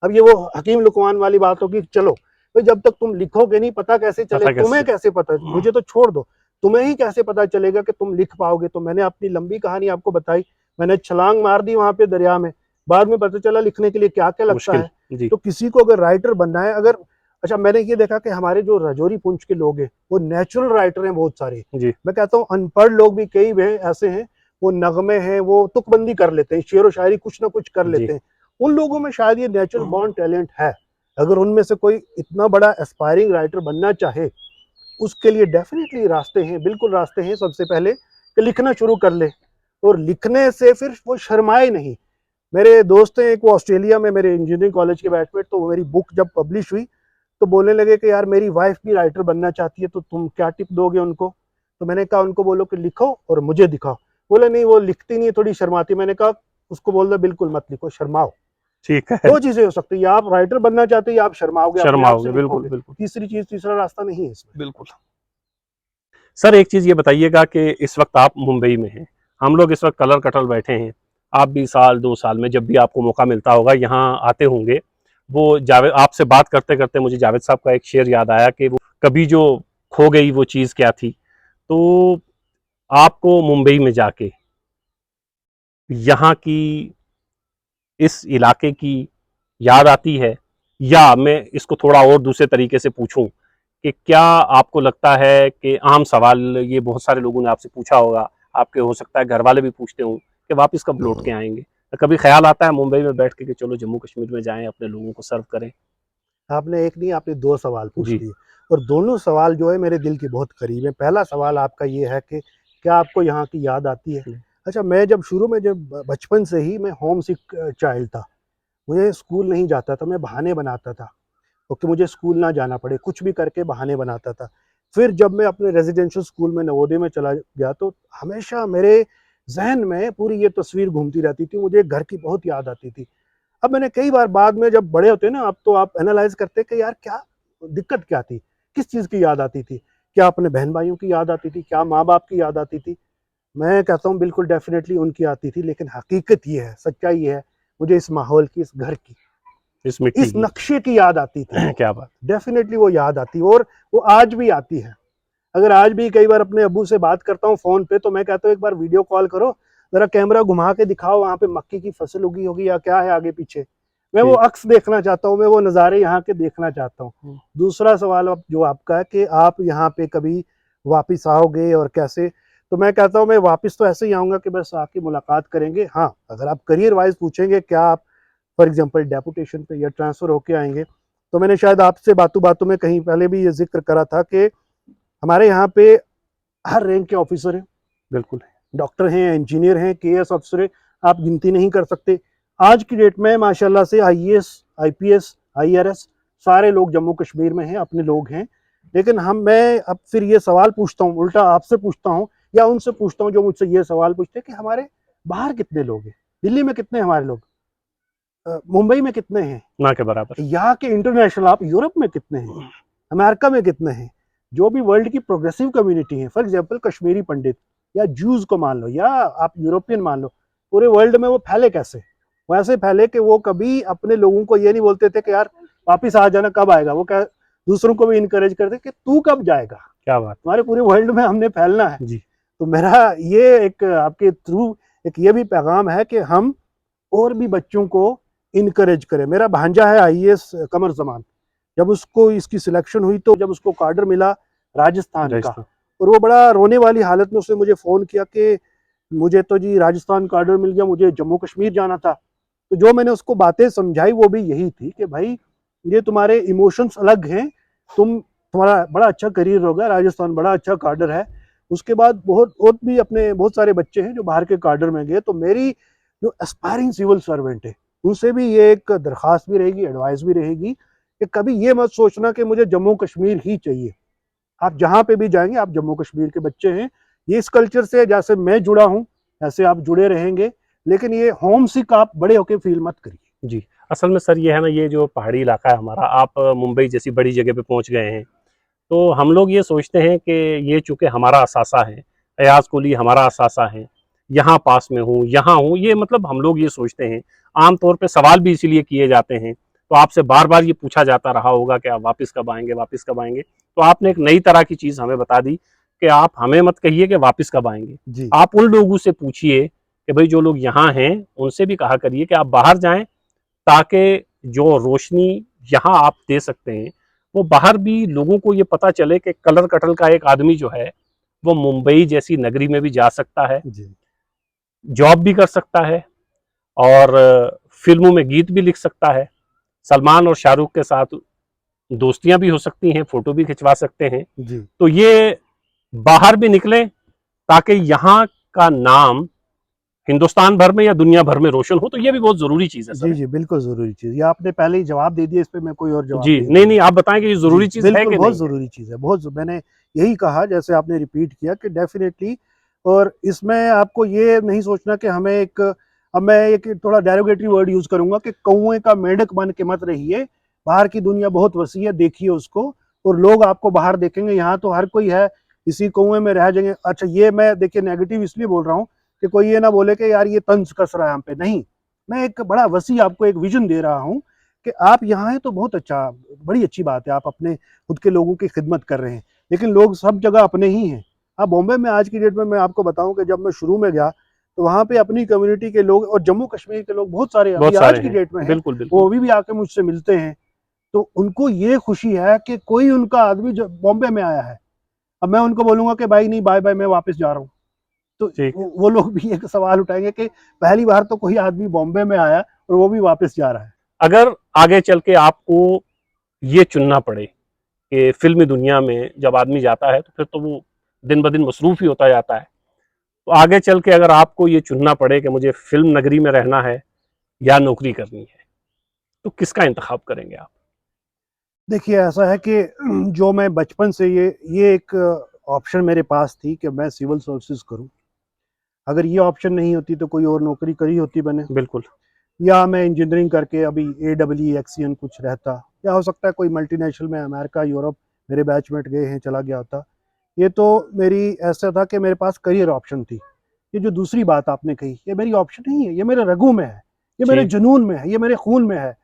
अब ये वो हकीम लुकमान वाली बात होगी, चलो भाई जब तक तुम लिखोगे नहीं पता कैसे चले, तुम्हें कैसे पता, मुझे तो छोड़ दो, तुम्हें ही कैसे पता चलेगा कि तुम लिख पाओगे। तो मैंने अपनी लंबी कहानी आपको बताई, मैंने छलांग मार दी वहां पे दरिया में, बाद में पता चला लिखने के लिए क्या क्या लगता है। तो किसी को अगर राइटर बनना है, अगर अच्छा मैंने ये देखा कि हमारे जो राजौरी पुंछ के लोग हैं वो नेचुरल राइटर हैं बहुत सारे। मैं कहता हूँ अनपढ़ लोग भी कई ऐसे हैं, वो नगमे हैं, वो तुकबंदी कर लेते हैं, शेर व शायरी कुछ ना कुछ कर लेते हैं। उन लोगों में शायद ये नेचुरल बॉर्न टैलेंट है। अगर उनमें से कोई इतना बड़ा एस्पायरिंग राइटर बनना चाहे, उसके लिए डेफिनेटली रास्ते हैं, बिल्कुल रास्ते हैं। सबसे पहले कि लिखना शुरू कर ले, और लिखने से फिर वो शर्माए नहीं। मेरे दोस्त हैं एक, वो ऑस्ट्रेलिया में मेरे इंजीनियरिंग कॉलेज के बैचमेट, तो मेरी बुक जब पब्लिश हुई तो बोलने लगे कि यार मेरी वाइफ भी राइटर बनना चाहती है, तो तुम क्या टिप दोगे उनको। तो मैंने कहा उनको बोलो कि लिखो और मुझे दिखाओ। बोले नहीं वो लिखती नहीं है, थोड़ी शर्माती। मैंने कहा उसको बोल दो बिल्कुल मत लिखो, शर्माओ। ठीक है, दो चीजें हो सकती है, या आप राइटर बनना चाहते हैं या आप शर्माओगे, बिल्कुल बिल्कुल। तीसरी चीज, तीसरा रास्ता नहीं है इसमें। बिल्कुल। सर एक चीज ये बताइएगा कि इस वक्त आप मुंबई में हैं, हम लोग इस वक्त कलर कटल बैठे हैं, आप भी साल 2 साल में जब भी आपको मौका मिलता होगा यहाँ आते होंगे। वो जावेद, आपसे बात करते करते मुझे जावेद साहब का एक शेर याद आया कि वो कभी जो खो गई वो चीज़ क्या थी। तो आपको मुंबई में जाके यहाँ की, इस इलाके की याद आती है, या मैं इसको थोड़ा और दूसरे तरीके से पूछूं कि क्या आपको लगता है कि आम सवाल ये बहुत सारे लोगों ने आपसे पूछा होगा, आपके हो सकता है घर वाले भी पूछते हों कि वापस कब लौट के आएंगे, तो कभी ख्याल आता है मुंबई में बैठ के कि चलो जम्मू कश्मीर में जाएं, अपने लोगों को सर्व करें? आपने एक नहीं, आपने 2 सवाल पूछ लिए, और दोनों सवाल जो है मेरे दिल के बहुत करीब है। पहला सवाल आपका ये है कि क्या आपको यहाँ की याद आती है। अच्छा, मैं जब शुरू में, जब बचपन से ही मैं होम सिक चाइल्ड था, मुझे स्कूल नहीं जाता था, मैं बहाने बनाता था कि मुझे स्कूल ना जाना पड़े, कुछ भी करके बहाने बनाता था। फिर जब मैं अपने रेजिडेंशियल स्कूल में नवोदय में चला गया तो हमेशा मेरे जहन में पूरी ये तस्वीर घूमती रहती थी, मुझे घर की बहुत याद आती थी। अब मैंने कई बार बाद में, जब बड़े होते हैं ना, अब तो आप एनालाइज करते हैं कि यार क्या दिक्कत क्या थी, किस चीज़ की याद आती थी, क्या अपने बहन भाइयों की याद आती थी, क्या माँ बाप की याद आती थी। मैं कहता हूँ बिल्कुल डेफिनेटली उनकी आती थी, लेकिन हकीकत ये है, सच्चाई ये है, मुझे इस माहौल की, इस घर की, इस मिट्टी इस की नक्शे की याद आती थी। क्या बात। डेफिनेटली वो याद आती है, और वो आज भी आती है। अगर आज भी कई बार अपने अब्बू से बात करता हूँ फ़ोन पे, तो मैं कहता हूँ एक बार वीडियो कॉल करो, ज़रा कैमरा घुमा के दिखाओ, वहाँ पे मक्की की फसल उगी होगी या क्या है आगे पीछे। मैं वो ठीक। अक्स देखना चाहता हूँ, मैं वो नज़ारे यहाँ के देखना चाहता हूँ। दूसरा सवाल अब जो आपका है कि आप यहाँ पे कभी वापस आओगे और कैसे, तो मैं कहता हूँ मैं वापस तो ऐसे ही आऊँगा कि बस आके मुलाकात करेंगे। हाँ, अगर आप करियर वाइज़ पूछेंगे क्या आप फॉर एग्ज़ाम्पल डेपुटेशन पे या ट्रांसफ़र होके आएँगे, तो मैंने शायद आपसे बातों-बातों में कहीं पहले भी ये ज़िक्र करा था कि हमारे यहाँ पे हर रैंक के ऑफिसर हैं, बिल्कुल। डॉक्टर हैं, इंजीनियर हैं, केएस अफसर हैं, आप गिनती नहीं कर सकते। आज की डेट में माशाल्लाह से आईएएस, आईपीएस, आईआरएस सारे लोग जम्मू कश्मीर में हैं, अपने लोग हैं। लेकिन मैं अब फिर ये सवाल पूछता हूँ, उल्टा आपसे पूछता हूँ या उनसे पूछता हूँ जो मुझसे ये सवाल पूछते हैं कि हमारे बाहर कितने लोग हैं? दिल्ली में कितने हमारे लोग? मुंबई में कितने हैं? ना के बराबर। यहाँ के इंटरनेशनल आप यूरोप में कितने हैं? अमेरिका में कितने हैं? जो भी वर्ल्ड की प्रोग्रेसिव कम्युनिटी है, फॉर एग्जांपल कश्मीरी पंडित या ज्यूज को मान लो या आप यूरोपियन मान लो, पूरे वर्ल्ड में वो फैले कैसे? वो ऐसे फैले कि वो कभी अपने लोगों को ये नहीं बोलते थे कि यार वापिस आ जाना, कब आएगा? वो क्या दूसरों को भी इनकरेज करते कि तू कब जाएगा? क्या बात। तुम्हारे पूरे वर्ल्ड में हमने फैलना है। जी। तो मेरा ये एक आपके थ्रू एक ये भी पैगाम है कि हम और भी बच्चों को इनकरेज करें। मेरा भांजा है आईएएस कमर जमान, जब उसको इसकी सिलेक्शन हुई तो जब उसको कार्डर मिला राजस्थान का, राजस्थान। और वो बड़ा रोने वाली हालत में उसने मुझे फ़ोन किया कि मुझे तो जी राजस्थान कार्डर मिल गया, मुझे जम्मू कश्मीर जाना था। तो जो मैंने उसको बातें समझाई वो भी यही थी कि भाई ये तुम्हारे इमोशंस अलग हैं, तुम्हारा बड़ा अच्छा करियर होगा, राजस्थान बड़ा अच्छा कार्डर है। उसके बाद बहुत और भी अपने बहुत सारे बच्चे हैं जो बाहर के कार्डर में गए। तो मेरी जो एस्पायरिंग सिविल सर्वेंट है उनसे भी ये एक दरख्वास्त भी रहेगी, एडवाइस भी रहेगी कि कभी ये मत सोचना कि मुझे जम्मू कश्मीर ही चाहिए। आप जहाँ पे भी जाएंगे, आप जम्मू कश्मीर के बच्चे हैं, ये इस कल्चर से जैसे मैं जुड़ा हूँ ऐसे आप जुड़े रहेंगे, लेकिन ये होम सिक आप बड़े होके फील मत करिए। जी। असल में सर ये है ना, ये जो पहाड़ी इलाका है हमारा, आप मुंबई जैसी बड़ी जगह पे पहुंच गए हैं, तो हम लोग ये सोचते हैं कि ये चूंकि हमारा असासा है, अयाज कुली हमारा असासा है, यहाँ पास में हूँ, यहाँ हूँ, ये मतलब हम लोग ये सोचते हैं। आमतौर पे सवाल भी इसीलिए किए जाते हैं, तो आपसे बार बार ये पूछा जाता रहा होगा कि आप वापस कब आएंगे, वापस कब आएंगे। तो आपने एक नई तरह की चीज़ हमें बता दी कि आप हमें मत कहिए कि वापस कब आएंगे, जी आप उन लोगों से पूछिए कि भाई जो लोग यहाँ हैं उनसे भी कहा करिए कि आप बाहर जाएं, ताकि जो रोशनी यहाँ आप दे सकते हैं वो बाहर भी लोगों को ये पता चले कि कलर कटल का एक आदमी जो है वो मुंबई जैसी नगरी में भी जा सकता है, जी जॉब भी कर सकता है, और फिल्मों में गीत भी लिख सकता है, सलमान और शाहरुख के साथ दोस्तियां भी हो सकती हैं, फोटो भी खिंचवा सकते हैं। जी तो ये बाहर भी निकले ताकि यहाँ का नाम हिंदुस्तान भर में या दुनिया भर में रोशन हो, तो ये भी बहुत जरूरी चीज है जी सर। जी बिल्कुल ज़रूरी चीज़, ये आपने पहले ही जवाब दे दिया, इस पे मैं कोई और जवाब जी, नहीं नहीं दूंगा। नहीं, आप बताएं कि ये जी, जरूरी चीज है बिल्कुल कि बहुत नहीं है। ज़रूरी चीज़ है, मैंने यही कहा जैसे आपने रिपीट किया कि डेफ़िनेटली। और इसमें आपको ये नहीं सोचना कि हमें एक, अब मैं एक थोड़ा डेरोगेटरी वर्ड यूज़ करूँगा कि कौवे का मेंढक बन के मत रहिए, बाहर की दुनिया बहुत वसी है, देखिए उसको, और लोग आपको बाहर देखेंगे, यहाँ तो हर कोई है, इसी कौवे में रह जाएँगे। अच्छा, ये मैं देखिए नेगेटिव इसलिए बोल रहा हूँ कि कोई ये ना बोले कि यार ये तंज कस रहा है हम पे, नहीं, मैं एक बड़ा वसी आपको एक विज़न दे रहा हूँ कि आप यहाँ हैं तो बहुत अच्छा, बड़ी अच्छी बात है, आप अपने खुद के लोगों की खिदमत कर रहे हैं। लेकिन लोग सब जगह अपने ही हैं। अब बॉम्बे में आज की डेट में मैं आपको बताऊं कि जब मैं शुरू में गया तो वहाँ पे अपनी कम्युनिटी के लोग और जम्मू कश्मीर के लोग बहुत सारे अभी बहुत आज सारे की हैं। डेट में हैं, बिल्कुल वो बिल्कुल। अभी भी आके मुझसे मिलते हैं। तो उनको ये खुशी है कि कोई उनका आदमी जो बॉम्बे में आया है, अब मैं उनको बोलूंगा कि भाई नहीं, बाय बाय, मैं वापस जा रहा हूँ, तो ठीक। वो लोग भी एक सवाल उठाएंगे कि पहली बार तो कोई आदमी बॉम्बे में आया और वो भी वापस जा रहा है। अगर आगे चल के आपको ये चुनना पड़े कि फिल्मी दुनिया में जब आदमी जाता है तो फिर तो वो दिन ब दिन मसरूफ ही होता जाता है, तो आगे चल के अगर आपको ये चुनना पड़े कि मुझे फिल्म नगरी में रहना है या नौकरी करनी है, तो किसका इंतखाब करेंगे आप। देखिए ऐसा है कि जो मैं बचपन से ये एक ऑप्शन मेरे पास थी कि मैं सिविल सर्विसेज करूं। अगर ये ऑप्शन नहीं होती तो कोई और नौकरी करी होती मैंने, बिल्कुल। या मैं इंजीनियरिंग करके अभी AEE कुछ रहता, या हो सकता है कोई मल्टीनेशनल में अमेरिका यूरोप मेरे बैचमेट गए हैं चला गया होता। ये तो मेरी ऐसा था कि मेरे पास करियर ऑप्शन थी। ये जो दूसरी बात आपने कही, ये मेरी ऑप्शन नहीं है, ये मेरे रगों में है, ये मेरे ठीक। जुनून में है, ये मेरे खून में है।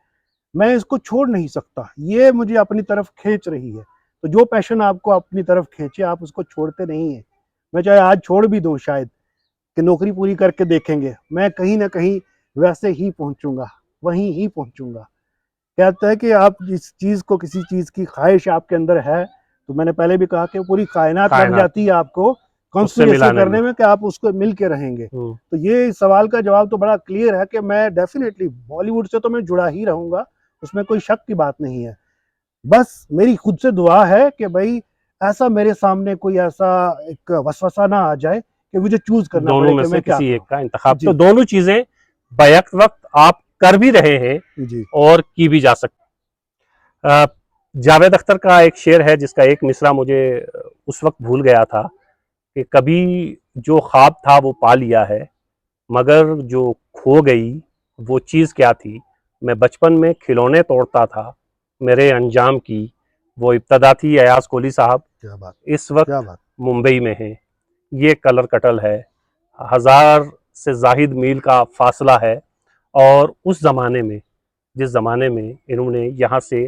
मैं इसको छोड़ नहीं सकता, ये मुझे अपनी तरफ खींच रही है। तो जो पैशन आपको अपनी तरफ खींचे, आप उसको छोड़ते नहीं हैं। मैं चाहे आज छोड़ भी दूँ शायद, कि नौकरी पूरी करके देखेंगे, मैं कहीं न कहीं वैसे ही पहुँचूँगा, वहीं ही पहुँचूँगा। कहते हैं कि आप जिस चीज़ को, किसी चीज़ की ख़्वाहिश आपके अंदर है, तो मैंने पहले भी कहा कि पूरी कायनात लग कायनात जाती है आपको उससे कॉन्स्पिरेसी मिलाने में। करने में कि आप उसको मिल के रहेंगे। हम्म, तो ये सवाल का जवाब तो बड़ा क्लियर है कि मैं डेफ़िनेटली बॉलीवुड से तो मैं जुड़ा ही रहूँगा, उसमें कोई शक की बात नहीं है। बस मेरी खुद से दुआ है कि भई ऐसा मेरे सामने कोई ऐसा एक वसवसा ना आ जाए कि मुझे चूज़ करना दोनों पड़े में कि से मैं क्या किसी एक करूँ? का इंतखाब, तो जी, दोनों चीजें बैक वक्त आप कर भी रहे हैं जी, और की भी जा सकती। जावेद अख्तर का एक शेर है जिसका एक मिसरा मुझे उस वक्त भूल गया था कि कभी जो ख्वाब था वो पा लिया है, मगर जो खो गई वो चीज़ क्या थी। मैं बचपन में खिलौने तोड़ता था, मेरे अंजाम की वो इब्तदा थी। अयाज कोहली साहब क्या बात! इस वक्त क्या बात! मुंबई में हैं। ये कलर कटल है, 1000 से जाहिद मील का फासला है। और उस ज़माने में, जिस ज़माने में इन्होंने यहाँ से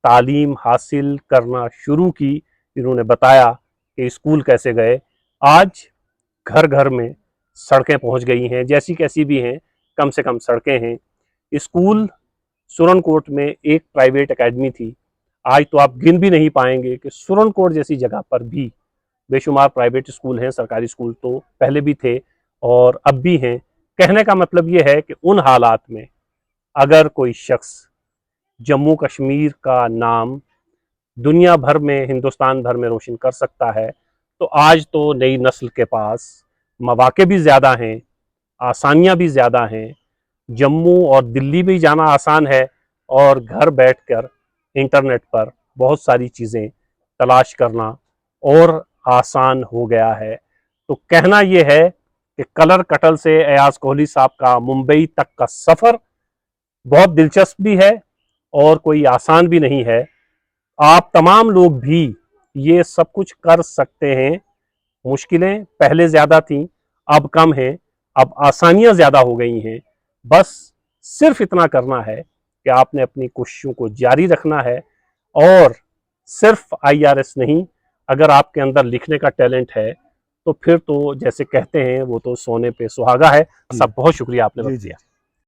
तालीम हासिल करना शुरू की, इन्होंने बताया कि स्कूल कैसे गए। आज घर घर में सड़कें पहुँच गई हैं, जैसी कैसी भी हैं, कम से कम सड़कें हैं। स्कूल सुरनकोट में एक प्राइवेट एकेडमी थी, आज तो आप गिन भी नहीं पाएंगे कि सुरनकोट जैसी जगह पर भी बेशुमार प्राइवेट स्कूल हैं। सरकारी स्कूल तो पहले भी थे और अब भी हैं। कहने का मतलब ये है कि उन हालात में अगर कोई शख्स जम्मू कश्मीर का नाम दुनिया भर में, हिंदुस्तान भर में रोशन कर सकता है, तो आज तो नई नस्ल के पास मौक़े भी ज़्यादा हैं, आसानियाँ भी ज़्यादा हैं। जम्मू और दिल्ली भी जाना आसान है और घर बैठकर इंटरनेट पर बहुत सारी चीज़ें तलाश करना और आसान हो गया है। तो कहना ये है कि कलर कटल से अयाज कोहली साहब का मुंबई तक का सफ़र बहुत दिलचस्प भी है और कोई आसान भी नहीं है। आप तमाम लोग भी ये सब कुछ कर सकते हैं। मुश्किलें पहले ज़्यादा थीं, अब कम हैं, अब आसानियाँ ज़्यादा हो गई हैं। बस सिर्फ इतना करना है कि आपने अपनी कोशिशों को जारी रखना है। और सिर्फ आईआरएस नहीं, अगर आपके अंदर लिखने का टैलेंट है तो फिर तो जैसे कहते हैं वो तो सोने पे सुहागा है। जी, सब बहुत शुक्रिया, आपने जी, वक्त जी। दिया।